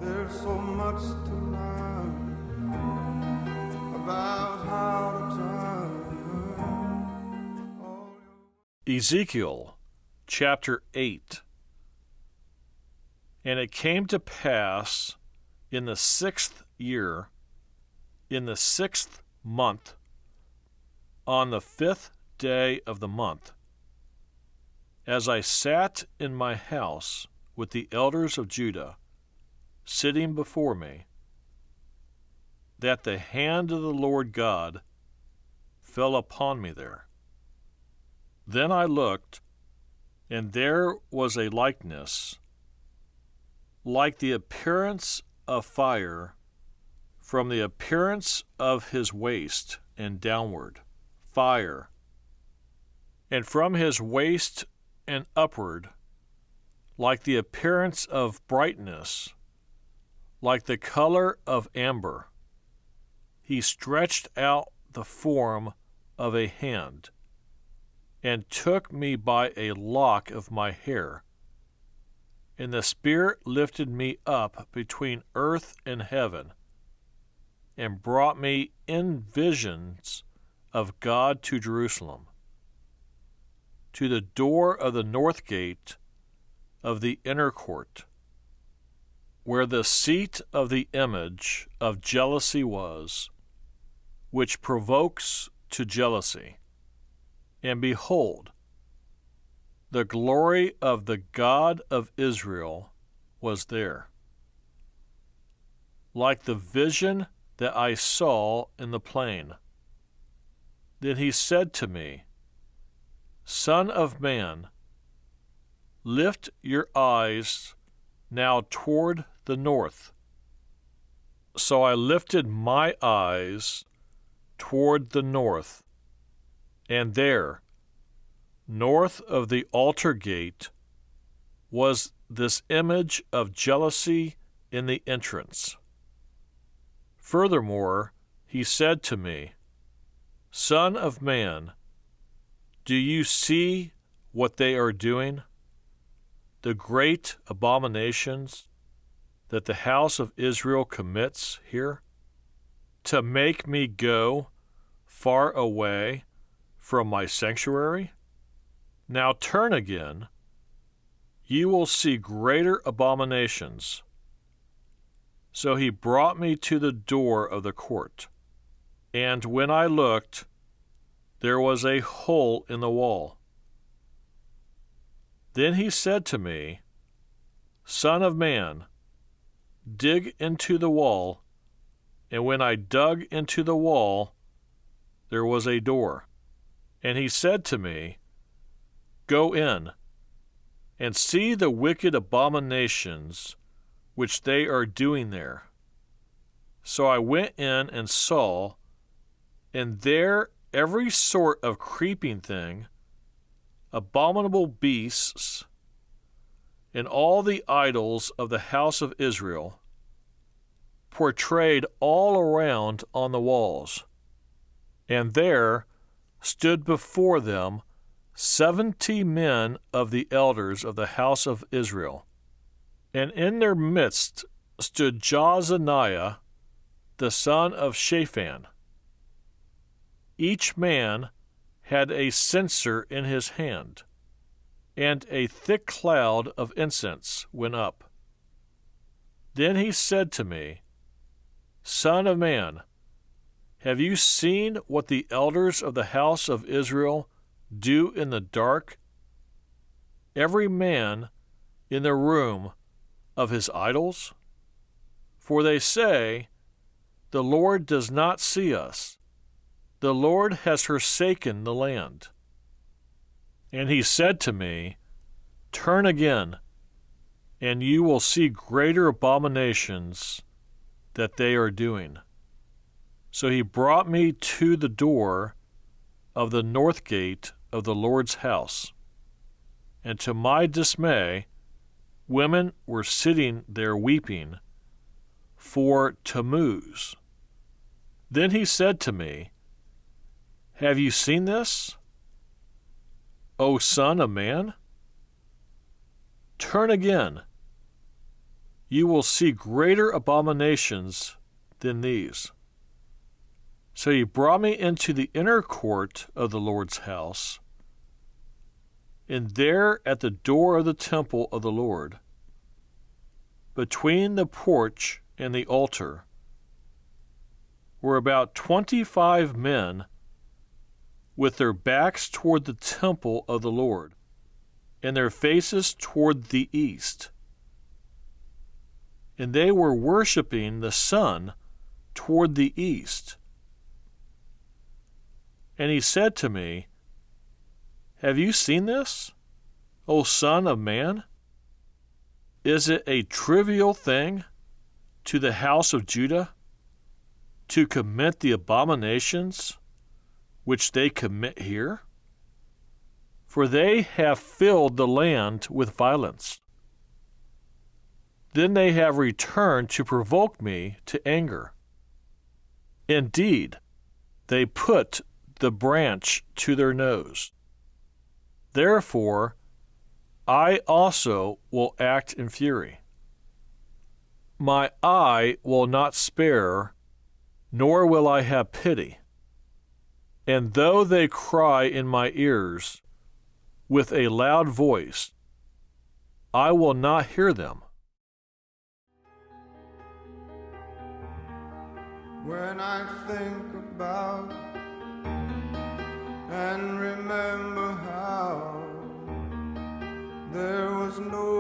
There's so much to learn about how to turn all your... Ezekiel chapter 8. And it came to pass in the 6th year, in the 6th month, on the 5th day of the month, as I sat in my house with the elders of Judah, sitting before me, that the hand of the Lord God fell upon me there. Then I looked, and there was a likeness, like the appearance of fire, from the appearance of his waist and downward, fire, and from his waist and upward, like the appearance of brightness, like the color of amber. He stretched out the form of a hand, and took me by a lock of my hair. And the Spirit lifted me up between earth and heaven, and brought me in visions of God to Jerusalem, to the door of the north gate of the inner court, where the seat of the image of jealousy was, which provokes to jealousy. And behold, the glory of the God of Israel was there, like the vision that I saw in the plain. Then he said to me, Son of man, lift your eyes now toward the north. So I lifted my eyes toward the north, and there, north of the altar gate, was this image of jealousy in the entrance. Furthermore, he said to me, Son of man, do you see what they are doing? The great abominations that the house of Israel commits here, to make me go far away from my sanctuary? Now turn again, you will see greater abominations. So he brought me to the door of the court, and when I looked, there was a hole in the wall. Then he said to me, Son of man, dig into the wall. And when I dug into the wall, there was a door. And he said to me, Go in, and see the wicked abominations which they are doing there. So I went in and saw, and there every sort of creeping thing, abominable beasts, and all the idols of the house of Israel, portrayed all around on the walls. And there stood before them 70 men of the elders of the house of Israel. And in their midst stood Jaazaniah, the son of Shaphan. Each man had a censer in his hand, and a thick cloud of incense went up. Then he said to me, Son of man, have you seen what the elders of the house of Israel do in the dark? Every man in the room of his idols? For they say, The Lord does not see us. The Lord has forsaken the land. And he said to me, Turn again, and you will see greater abominations that they are doing. So he brought me to the door of the north gate of the Lord's house. And to my dismay, women were sitting there weeping for Tammuz. Then he said to me, Have you seen this, O son of man? Turn again. you will see greater abominations than these. So he brought me into the inner court of the Lord's house, and there at the door of the temple of the Lord, between the porch and the altar, were about 25 men with their backs toward the temple of the Lord, and their faces toward the east. And they were worshiping the sun toward the east. And he said to me, Have you seen this, O son of man? Is it a trivial thing to the house of Judah to commit the abominations which they commit here? For they have filled the land with violence. Then they have returned to provoke me to anger. Indeed, they put the branch to their nose. Therefore, I also will act in fury. My eye will not spare, nor will I have pity. And though they cry in my ears with a loud voice, I will not hear them. When I think about and remember how there was no